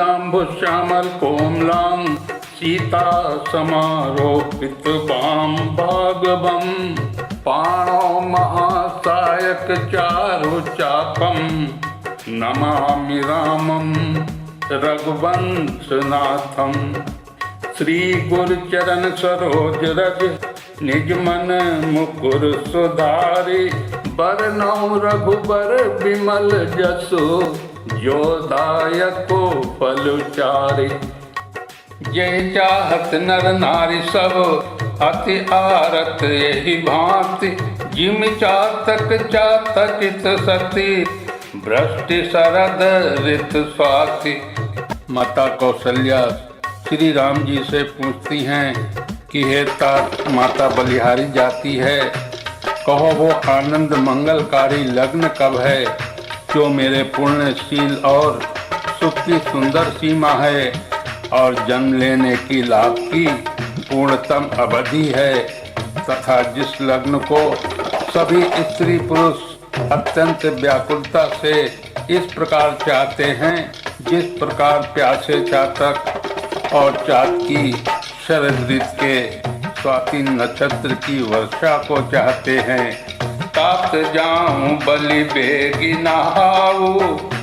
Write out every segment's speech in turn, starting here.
नीलाम्बुश्यामल कोमलां सीता समारोपित वाम भागवम पाणो महासायक चारु चापम नमामि रामं रघुवंशनाथम। श्री गुरुचरण सरोज रज निज मन मुकुर सुधारि बरनउँ रघुबर विमल जसु जो दायको फल चारि। जय चाहत नर नारी सब अति आरत यही भांति जिम चातक चातकित सती भ्रष्टि शरद ऋत स्वाति। माता कौशल्या श्री राम जी से पूछती हैं कि हे तात, माता बलिहारी जाती है, कहो वो आनंद मंगलकारी लग्न कब है जो मेरे पुण्यशील और सुख की सुंदर सीमा है और जन्म लेने की लाभ की पूर्णतम अवधि है, तथा जिस लग्न को सभी स्त्री पुरुष अत्यंत व्याकुलता से इस प्रकार चाहते हैं जिस प्रकार प्यासे चातक और चातकी शरद ऋतु के स्वाति नक्षत्र की वर्षा को चाहते हैं। तात जाऊं बलि बेगी नहाऊ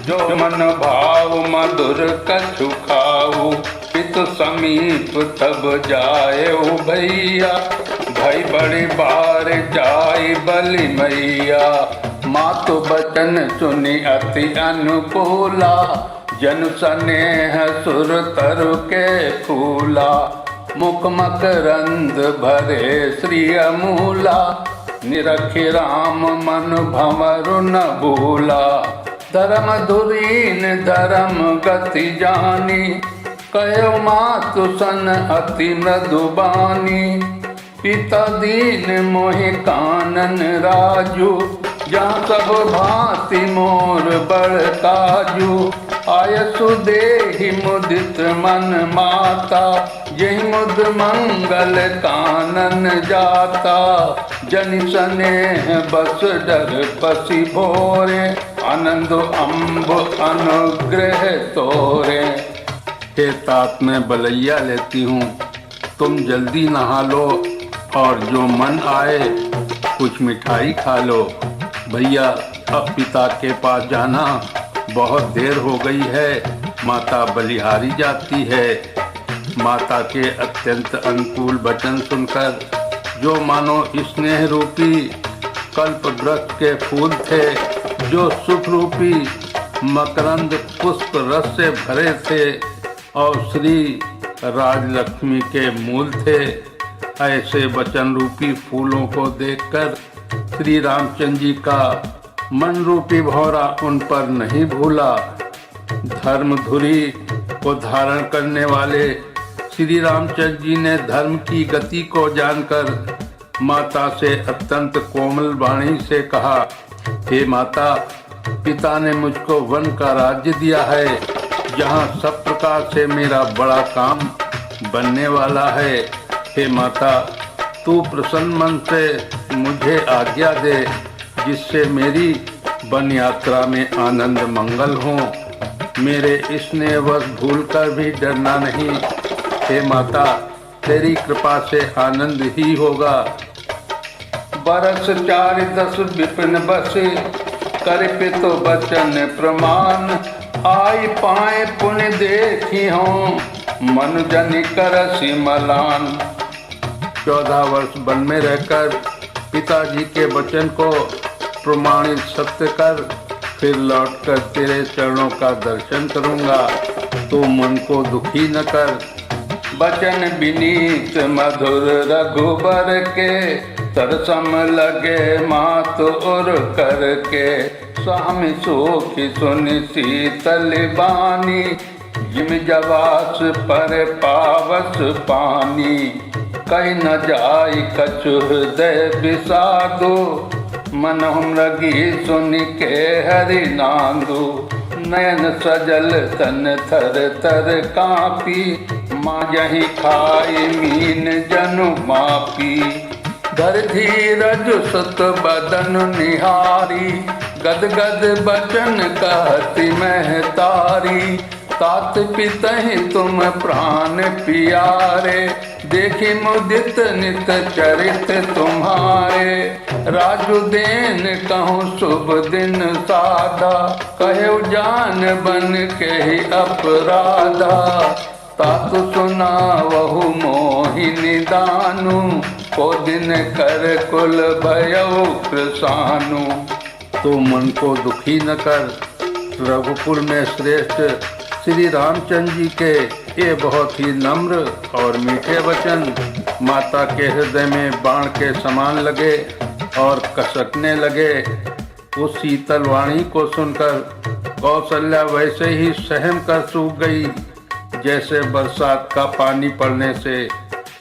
जो मन भाव मधुर कछु खाऊ। पित समीप तब जाए ओ भैया भई बड़ी बार जाई बलि मैया। मातु बचन सुनि अति अनुकूला जन स्नेह सुर तरु के फूला। मुख मकरंद भरे श्री अमूला निरखि राम मन भंवरु न भूला। धर्म धुरीन धर्म गति जानी कयो मातु सन अति मृदुबानी। पिता दीन मोहि कानन राजू जहाँ सब भांति मोर बड़ काजू। आयसु देहि मुदित मन माता यही मुद मंगल कानन जाता। जनि स्नेह बस डर पसी भोरे आनंद अम्ब अनुग्रह तोरे। हे तात, मैं बलैया लेती हूँ, तुम जल्दी नहा लो और जो मन आए कुछ मिठाई खा लो। भैया अब पिता के पास जाना, बहुत देर हो गई है। माता बलिहारी जाती है। माता के अत्यंत अनुकूल वचन सुनकर जो मानो स्नेह रूपी कल्प वृक्ष के फूल थे, जो सुख रूपी मकरंद पुष्प रस से भरे थे और श्री राजलक्ष्मी के मूल थे, ऐसे वचन रूपी फूलों को देखकर श्री रामचंद्र जी का मन रूपी भौरा उन पर नहीं भूला। धर्म धुरी को धारण करने वाले श्री रामचंद्र जी ने धर्म की गति को जानकर माता से अत्यंत कोमल वाणी से कहा, हे माता, पिता ने मुझको वन का राज्य दिया है जहाँ सब प्रकार से मेरा बड़ा काम बनने वाला है। हे माता, तू प्रसन्न मन से मुझे आज्ञा दे जिससे मेरी वन यात्रा में आनंद मंगल हो। मेरे स्नेहवश भूलकर भी डरना नहीं। हे माता, तेरी कृपा से आनंद ही होगा। बरस 4-10 विपिन बसे कर पितु बचन प्रमाण। आई पाए पुण्य देखी हो मन जनि करसि मलान। 14 वर्ष वन में रहकर पिताजी के वचन को प्रमाणित सत्य कर फिर लौटकर तेरे चरणों का दर्शन करूंगा। तो मन को दुखी न कर। वचन विनीत मधुर रघुबर के तरसम लगे मातु उर करके। स्वामी सुखी सुनि शीतल बानी जिम जवास पर पावस पानी। कहीं न जाई कछु हृदय विषादु मन मृगी सुनि के हरि नांदु। नयन सजल तन थर थर कापी माँ यही खाई मीन जनु मापी। धर धीरज सुत बदन निहारी गद गद बचन कहती महतारी। तात पितहि तुम प्राण पियारे, देखी मुदित नित चरित तुम्हारे। राजु देन कहूँ शुभ दिन साधा, कहे जान बन के ही अपराधा। तातु सुना वहु मोहिनी दानु, को दिन कर कुल भयउ कृसानु। तो मन को दुखी न कर, रघुकुल में श्रेष्ठ श्री रामचंद्र जी के ये बहुत ही नम्र और मीठे वचन माता के हृदय में बाण के समान लगे और कसकने लगे। उस शीतल वाणी को सुनकर कौशल्या वैसे ही सहम कर सूख गई, जैसे बरसात का पानी पड़ने से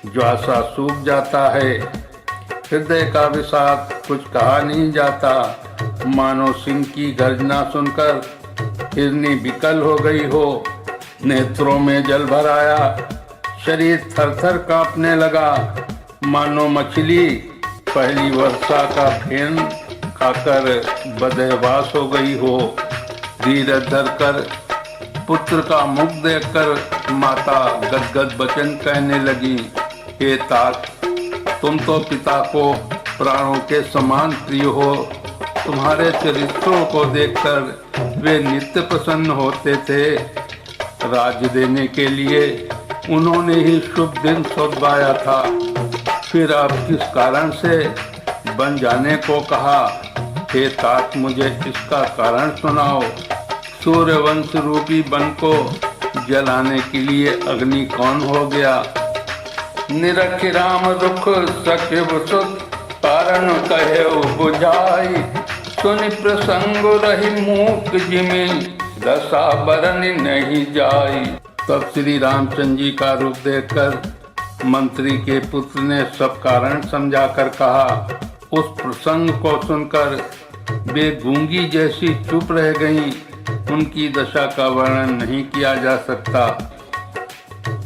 ज्वासा सूख जाता है। हृदय का विषाद कुछ कहा नहीं जाता, मानो सिंह की गर्जना सुनकर हिरनी विकल हो गई हो। नेत्रों में जल भर आया, शरीर थर-थर कांपने लगा, मानो मछली पहली वर्षा का फेन खाकर बदहवास हो गई हो। धीरज धरकर पुत्र का मुख देखकर माता गदगद वचन कहने लगी, हे तात, तुम तो पिता को प्राणों के समान प्रिय हो। तुम्हारे चरित्रों को देखकर वे नित्य प्रसन्न होते थे। राज्य देने के लिए उन्होंने ही शुभ दिन सोचवाया था, फिर अब किस कारण से बन जाने को कहा। हे तात, मुझे इसका कारण सुनाओ। सूर्यवंश रूपी वन को जलाने के लिए अग्नि कौन हो गया? निरखि राम दुख सखिव सुत, कारण कहे बुझाई। सुनि प्रसंग रही मूक जिमि, दशा बरन नहीं जाई। तब श्री रामचंद्र जी का रूप देखकर मंत्री के पुत्र ने सब कारण समझाकर कहा। उस प्रसंग को सुनकर वे गूंगी जैसी चुप रह गईं। उनकी दशा का वर्णन नहीं किया जा सकता।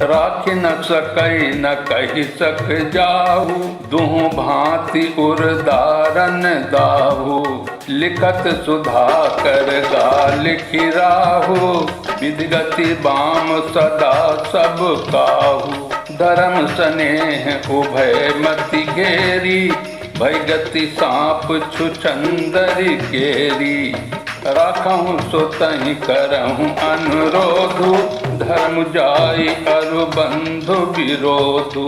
राखि न सकई न कही सक जाहू, दुहु भांति उरदारन दाहू। लिखत सुधा कर गाल खिराहू, विधगति बाम सदा सब काहू। धर्म स्नेह उभय मति घेरी, भय गति सांप छुछंदरी केरी। राखहूँ सुतहि करहूँ अनुरोधु, धर्म जाई अरु बंधु विरोधु।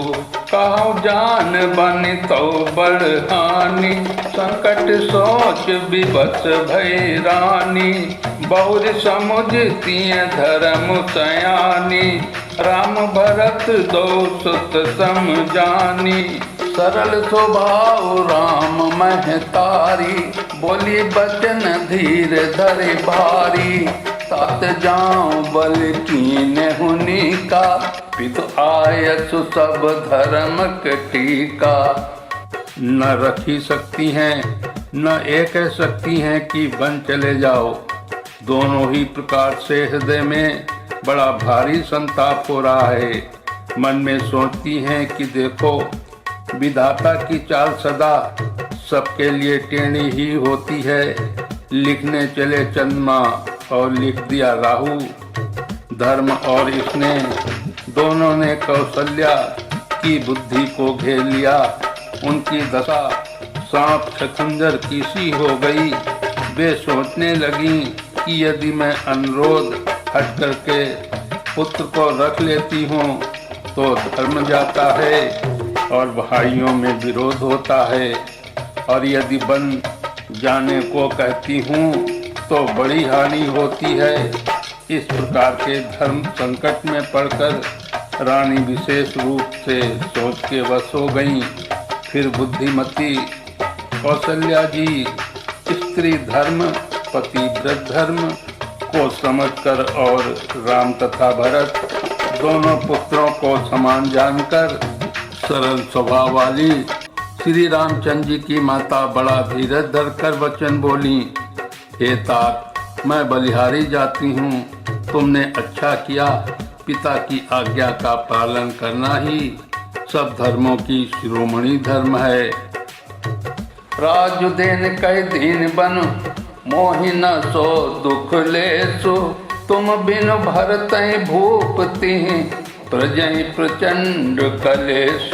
कहूँ जान बनि तो बड़ हानि, संकट सोच विवश भई रानी। बहुर समुझ तिय धर्म सयानी, राम भरत दो सुत समझानी। सरल स्वभाव राम महतारी, बोली बचन धीर धरे भारी। तात जाऊं बल कीन हुनी का, पितु आयसु सब धर्म टीका। न रखी सकती हैं न ये कह सकती हैं कि वन चले जाओ। दोनों ही प्रकार से हृदय में बड़ा भारी संताप हो रहा है। मन में सोचती हैं कि देखो, विधाता की चाल सदा सबके लिए टेढ़ी ही होती है। लिखने चले चंद्रमा और लिख दिया राहु। धर्म और इसने दोनों ने कौशल्या की बुद्धि को घेर लिया। उनकी दशा सांप छछूंदर की सी हो गई। वे सोचने लगी कि यदि मैं अनुरोध हट करके पुत्र को रख लेती हूँ तो धर्म जाता है और भाइयों में विरोध होता है, और यदि बन जाने को कहती हूँ तो बड़ी हानि होती है। इस प्रकार के धर्म संकट में पड़कर रानी विशेष रूप से सोच के वश हो गईं। फिर बुद्धिमती कौशल्या जी स्त्री धर्म पति व्रत धर्म को समझकर और राम तथा भरत दोनों पुत्रों को समान जानकर सरल स्वभाव वाली श्री रामचंद्र जी की माता बड़ा धीरज धरकर वचन बोली, हे तात, मैं बलिहारी जाती हूँ। तुमने अच्छा किया। पिता की आज्ञा का पालन करना ही सब धर्मों की शिरोमणि धर्म है। राजु देन कई दीन बन, मोहि न सो दुख लेसु। तुम बिन भरतहि भूपति प्रजहि प्रचंड कलेश।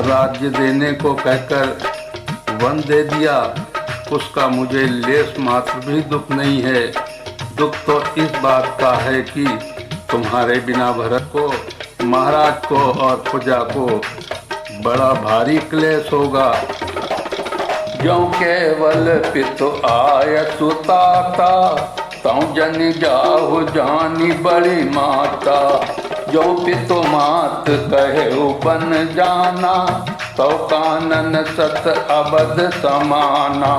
राज्य देने को कहकर वन दे दिया, उसका मुझे लेस मात्र भी दुख नहीं है। दुख तो इस बात का है कि तुम्हारे बिना भरत को, महाराज को और प्रजा को बड़ा भारी क्लेश होगा। जो केवल पितु आय सुताता, तौ जन जाहु जानी बड़ी माता। जो पितु मात कहे बन जाना, तो कानन सत अबध समाना।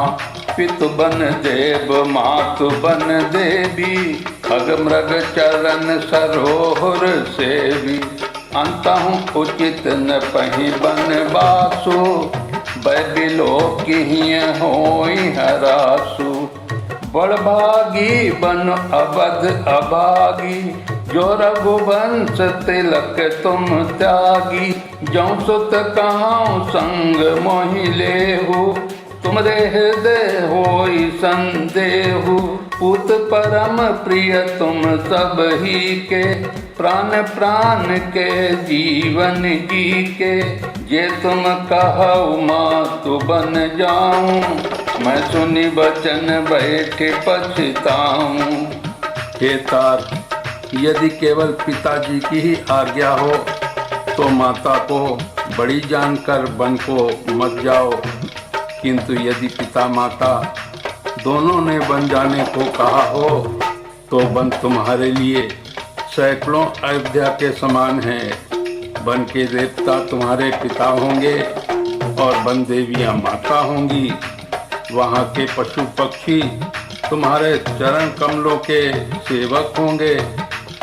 पितु बन देव मातु बन देवी, खग मृग चरण सरोहर सेवी। अंतहु उचित न पहि बन बासु, बैबिलो किहिय होई हरासु। बड़भागी बन अबध अभागी, जो रघुवंश तिलक तुम त्यागी। जो सुत कहाऊं संग मोहि लेहु, तुमरे हृदय होई संदेहु। पूत परम प्रिय तुम सब ही के, प्राण प्राण के जीवन जी के। जे तुम कहु मातु बन जाऊं, मैं सुनी वचन बैठे पछताऊं। हे तार, यदि केवल पिताजी की ही आज्ञा हो तो माता को बड़ी जानकर वन को मत जाओ, किंतु यदि पिता माता दोनों ने वन जाने को कहा हो तो वन तुम्हारे लिए सैकड़ों अयोध्या के समान है। वन के देवता तुम्हारे पिता होंगे और वन देवियां माता होंगी। वहाँ के पशु पक्षी तुम्हारे चरण कमलों के सेवक होंगे।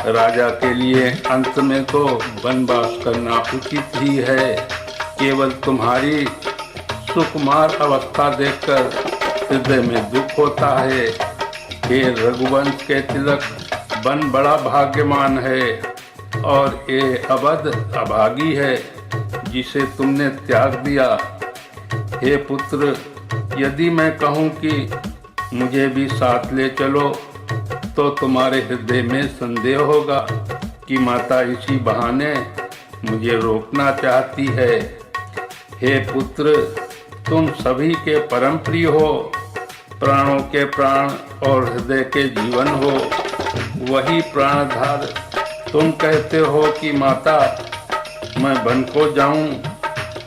राजा के लिए अंत में तो वनवास करना उचित ही है। केवल तुम्हारी सुकुमार अवस्था देखकर हृदय में दुख होता है। हे रघुवंश के तिलक, वन बड़ा भाग्यमान है और ये अवध अभागी है जिसे तुमने त्याग दिया। हे पुत्र, यदि मैं कहूँ कि मुझे भी साथ ले चलो तो तुम्हारे हृदय में संदेह होगा कि माता इसी बहाने मुझे रोकना चाहती है। हे पुत्र, तुम सभी के परम प्रिय हो, प्राणों के प्राण और हृदय के जीवन हो। वही प्राणधार तुम कहते हो कि माता मैं वन को जाऊं,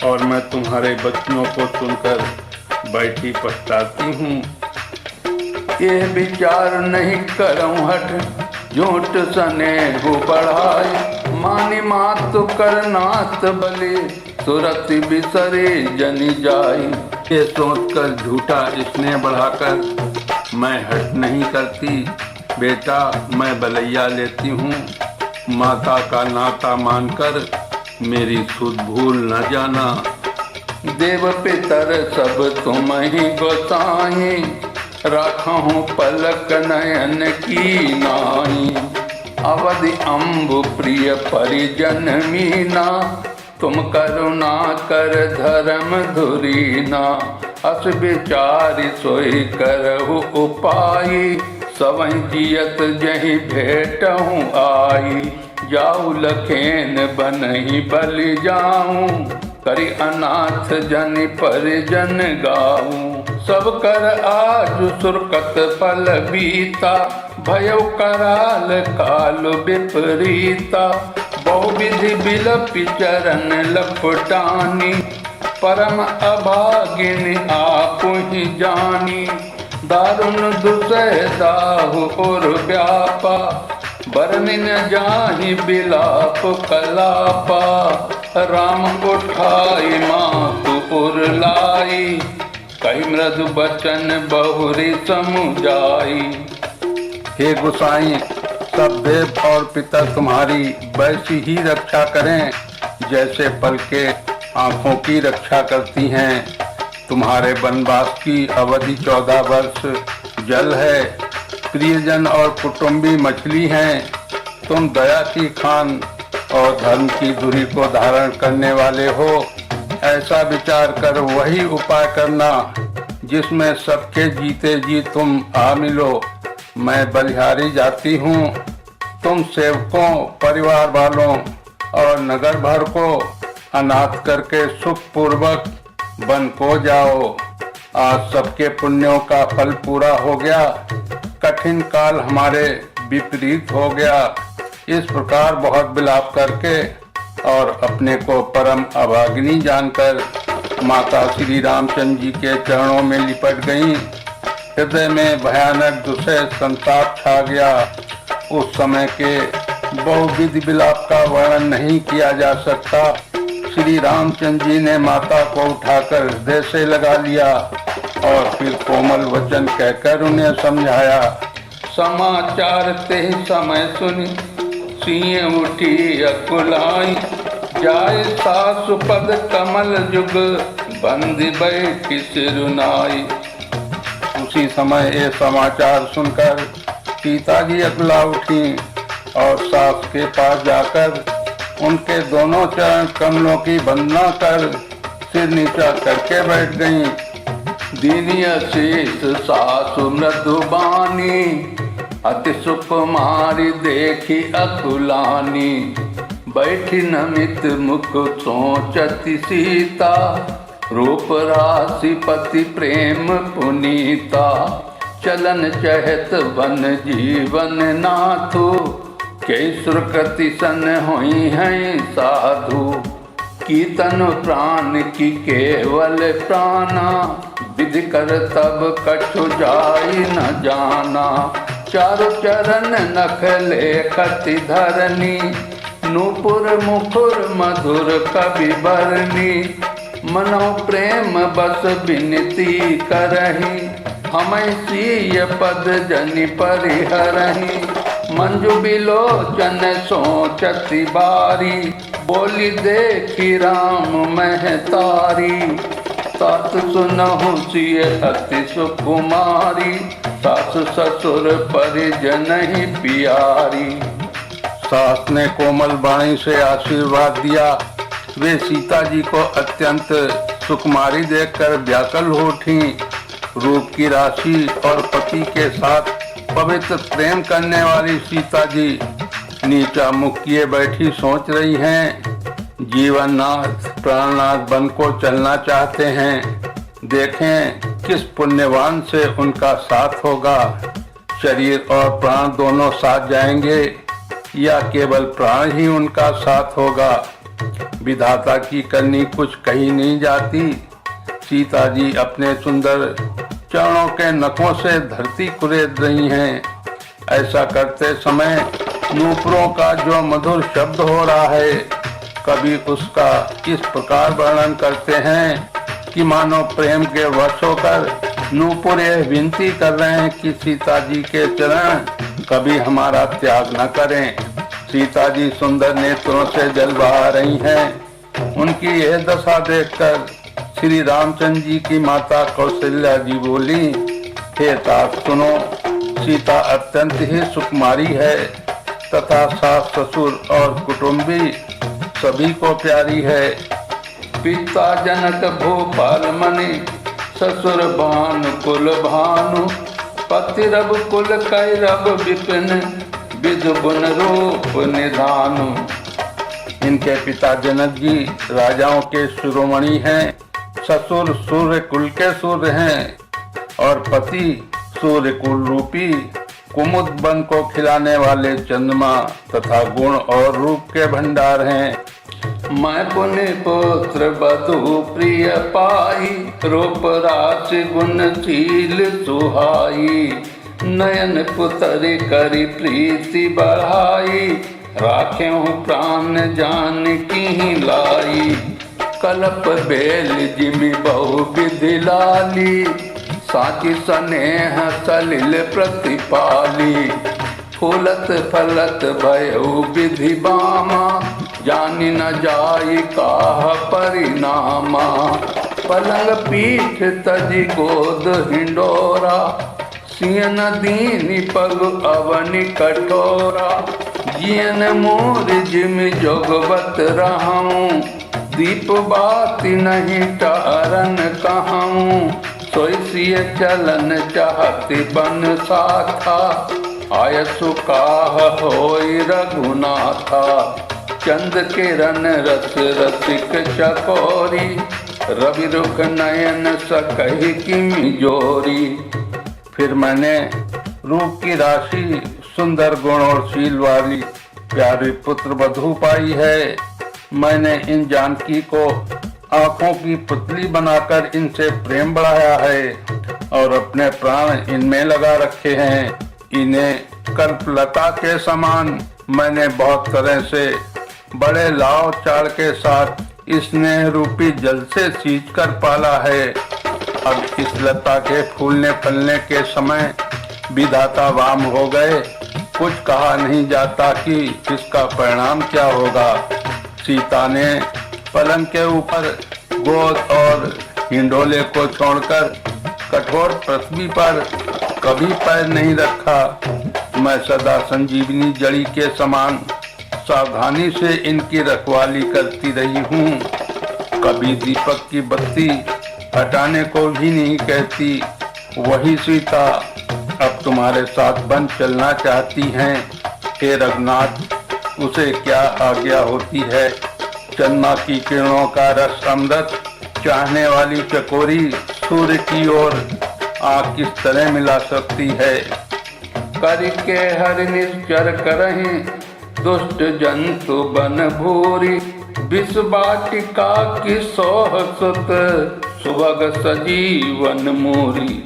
और मैं तुम्हारे बच्चों को सुनकर बैठी पछताती हूँ। ये विचार नहीं करऊं हट, झूठ सने हो बढ़ाई। मानी मात करनाथ बलि, सुरति बिसरे जनि जाई। ये सोचकर झूठा स्नेह बढ़ाकर मैं हट नहीं करती। बेटा, मैं बलैया लेती हूँ। माता का नाता मानकर मेरी सुध भूल न जाना। देव पितर सब तुम ही गोसाई, राखहूँ पलक नयन की नाई। अवधि अम्बु प्रिय परिजन मीना, तुम करुणा कर धर्म धुरीना। अस विचारि सोई करहु उपाई, सवै जियत जहि भेटहूँ आई। जाऊ लखेन बनहि बलि जाऊं, करि अनाथ जनि परिजन गाऊं। सब कर आज सुरकत फल बीता, भयो कराल काल विपरीता। बहुविधि बिलपि चरण लपटानी, परम अभागिन आपु ही जानी। दारुण दुसह दाहु और व्यापा, बरनि न जाहि बिलाप कलापा। राम उठाई मातु उर लाई, कही मृदु बचन बहुरी समुझाई। हे गोसाई, सब देव और पितर तुम्हारी वैसी ही रक्षा करें जैसे पल के आँखों की रक्षा करती हैं। तुम्हारे वनवास की अवधि 14 वर्ष जल है। प्रियजन और कुटुंबी मछली हैं। तुम दया की खान और धर्म की धुरी को धारण करने वाले हो। ऐसा विचार कर वही उपाय करना जिसमें सबके जीते जी तुम आ मिलो। मैं बलिहारी जाती हूँ, तुम सेवकों, परिवार वालों और नगर भर को अनाथ करके सुख पूर्वक वन को जाओ। आज सबके पुण्यों का फल पूरा हो गया, कठिन काल हमारे विपरीत हो गया। इस प्रकार बहुत विलाप करके और अपने को परम अभागिनी जानकर माता श्री रामचंद्र जी के चरणों में लिपट गईं। हृदय में भयानक दुसह संताप छा गया। उस समय के बहुविध विलाप का वर्णन नहीं किया जा सकता। श्री रामचंद्र जी ने माता को उठाकर हृदय से लगा लिया और फिर कोमल वचन कहकर उन्हें समझाया। समाचार ते समय सुनी, सिंह उठी अकुलाई, जाए सासु पद कमल जुग, बंदी बैठी सिरुनाई। उसी समय ये समाचार सुनकर सीता जी अकुला उठी और सास के पास जाकर उनके दोनों चरण कमलों की वंदना कर सिर नीचा करके बैठ गईं। दीनी शीस सासु मृदुबानी, अति सुकुमारी देखी अकुलानी, बैठी नमित मुख सोचती सीता, रूप राशि पति प्रेम पुनीता। चलन चहत वन जीवन नाथु, के सुरकति सन हुई हैं साधु। कीर्तन प्राण की केवल प्राणा, विधि कर तब कछु जाई न जाना। चारु चरण नख लेखति धरनी, नूपुर मुखुर मधुर कवि बरनी। मनो प्रेम बस विनती करही, हमें सीय पद जनि परिहरही। मंजु बिलोचन सोचती बारी, बोली देखी राम महतारी। तात सुनहु सिय अति सुकुमारी, सास ससुर परिजन ही प्यारी। सास ने कोमल वाणी से आशीर्वाद दिया। वे सीता जी को अत्यंत सुकुमारी देखकर व्याकुल हो उठी। रूप की राशि और पति के साथ पवित्र प्रेम करने वाली सीता जी नीचा मुख किए बैठी सोच रही हैं। जीवननाथ प्राणनाथ बन को चलना चाहते हैं। देखें किस पुण्यवान से उनका साथ होगा। शरीर और प्राण दोनों साथ जाएंगे या केवल प्राण ही उनका साथ होगा। विधाता की करनी कुछ कही नहीं जाती। सीता जी अपने सुंदर चरणों के नखों से धरती कुरेद रही हैं। ऐसा करते समय नूपुरों का जो मधुर शब्द हो रहा है, कभी उसका इस प्रकार वर्णन करते हैं कि मानो प्रेम के वश होकर नूपुर यह विनती कर रहे हैं कि सीता जी के चरण कभी हमारा त्याग न करें। सीता जी सुंदर नेत्रों से जल बहा रही हैं। उनकी यह दशा देखकर श्री रामचंद्र जी की माता कौशल्या जी बोली, हे तात सुनो, सीता अत्यंत ही सुकुमारी है तथा सास ससुर और कुटुंबी सभी को प्यारी है। पिता जनक भूपाल मणि, ससुर भानु कुल भानु, पति रब कुल कैरव विपिन, विधु गुण रूप निधानु। इनके पिता जनक जी राजाओं के शिरोमणि हैं। ससुर सूर्य कुल के सूर्य हैं और पति सूर्य कुल रूपी कुमुद बन को खिलाने वाले चंद्रमा तथा गुण और रूप के भंडार हैं। मैं पुण्य पुत्र बधु प्रिय पाई, रूप राशि गुणशील सुहाई। नयन पुतरी करी प्रीति बढ़ाई, राख्यों प्राण जान की लाई। कलप बेल जिमि बहु विधि लाली, साची स्नेह सलिल प्रतिपाली। फूलत फलत भयउ विधि बामा, जानि न जाई काह परिणामा। पलंग पीठ तजी गोद हिंडोरा, सियन दीनी पग अवनि कठोरा। जियन मोर जिमि जोगवत रहूं, दीप बाती नहीं टारन कहूँ। सोई सिय चलन चाहते बन साथा, आय सुकाह होई रघुनाथा। चंद किरण रस रसिक चकोरी, रवि रुख नयन सकहि किमि जोरी। फिर मैंने रूप की राशि, सुंदर गुण और शील वाली प्यारी पुत्र वधू पाई है। मैंने इन जानकी को आंखों की पुतली बनाकर इनसे प्रेम बढ़ाया है और अपने प्राण इनमें लगा रखे हैं। इन्हें कल्पलता के समान मैंने बहुत तरह से बड़े लाव चाड़ के साथ स्नेह रूपी जल से सींच कर पाला है। अब इस लता के फूलने फलने के समय विधाता वाम हो गए। कुछ कहा नहीं जाता कि इसका परिणाम क्या होगा। सीता ने पलंग के ऊपर गोद और हिंडोले को छोड़कर कठोर पृथ्वी पर कभी पैर नहीं रखा। मैं सदा संजीवनी जड़ी के समान सावधानी से इनकी रखवाली करती रही हूँ। कभी दीपक की बत्ती हटाने को भी नहीं कहती। वही सीता अब तुम्हारे साथ बन चलना चाहती हैं। हे रघुनाथ, उसे क्या आज्ञा होती है। चंद्रमा की किरणों का रस अमृत चाहने वाली चकोरी सूर्य की ओर आँख किस तरह मिला सकती है। करके हर निश्चर करहीं, दुष्ट जंतु बन भूरी। विष वाटिका की सोह सुत, सुभग सजीवन मूरी।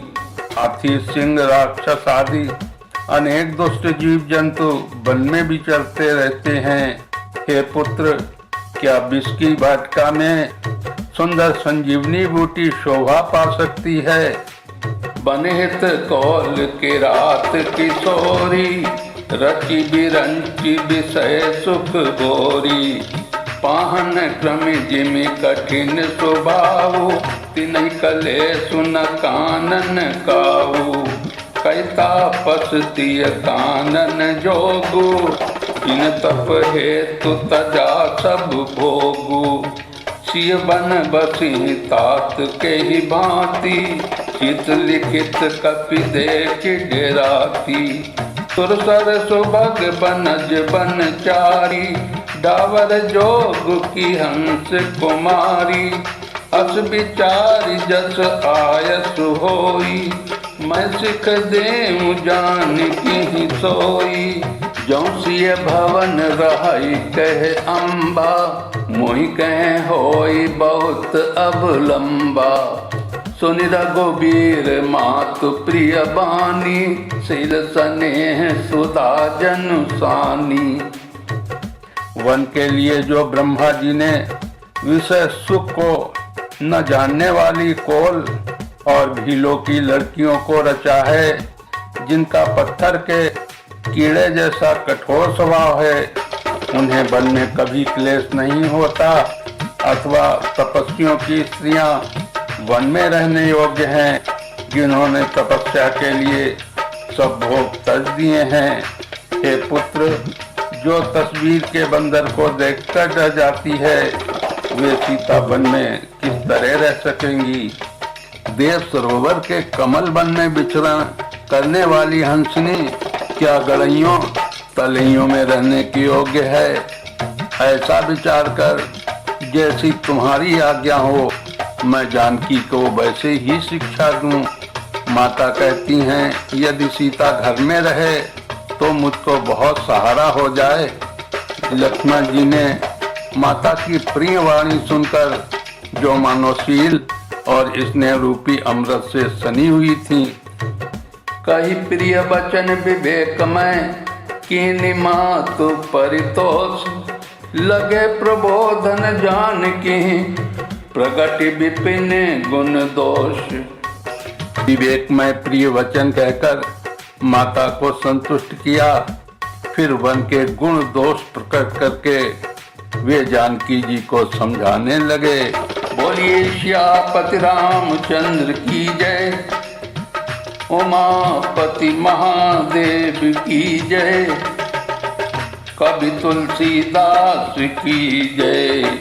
हाथी, सिंह, राक्षस आदि अनेक दुष्ट जीव जंतु वन में विचरते रहते हैं। हे पुत्र, क्या विष की वाटिका में सुंदर संजीवनी बूटी शोभा पा सकती है। बनहित कौल के रात किशोरी, रचि बिरंचि विषय सुख गोरी। पाहन क्रम जिमि कठिन स्वभाव, तिनहि कले सुन कानन काऊ। कैता पसतिय कानन जोगु, इन तप हेतु तजा सब भोगु। सिय बन बसी तात के ही भांति, चित लिखित कपि देख डेराती। सुरसर सुभग बनज बनचारी, डावर जोग की हंस कुमारी। अस विचारि जस आयस होई, मैं सिख देऊ जान की सोई। जौं सिय भवन रहई कह अम्बा, मोहि कह होई बहुत अवलंबा। सुनि रघुबीर मातु प्रिय बानी, सिर स्नेह सुधा जनुसानी। वन के लिए जो ब्रह्मा जी ने विषय सुख को न जानने वाली कोल और भीलों की लड़कियों को रचा है, जिनका पत्थर के कीड़े जैसा कठोर स्वभाव है, उन्हें वन में कभी क्लेश नहीं होता। अथवा तपस्वियों की स्त्रियां वन में रहने योग्य हैं, जिन्होंने तपस्या के लिए सब भोग तज दिए हैं। हे पुत्र, जो तस्वीर के बंदर को देखकर डर जाती है, वे सीता वन में किस तरह रह सकेंगी। देव सरोवर के कमल वन में विचरण करने वाली हंसनी क्या गड़ैयों तलैयों में रहने की योग्य है। ऐसा विचार कर जैसी तुम्हारी आज्ञा हो, मैं जानकी को वैसे ही शिक्षा दूं। माता कहती हैं, यदि सीता घर में रहे तो मुझको बहुत सहारा हो जाए। लक्ष्मण जी ने माता की प्रिय वाणी सुनकर, जो मानवशील और स्नेह रूपी अमृत से सनी हुई थी, कही प्रिय वचन विवेकमय, कीनि मातु परितोष। लगे प्रबोधन जानकी, प्रगट विपिन गुण दोष। विवेकमय प्रिय वचन कहकर माता को संतुष्ट किया। फिर वन के गुण दोष प्रकट करके वे जानकी जी को समझाने लगे। बोलिए श्यापति रामचंद्र की जय, उमापति महादेव की जय, कवि तुलसीदास की जय।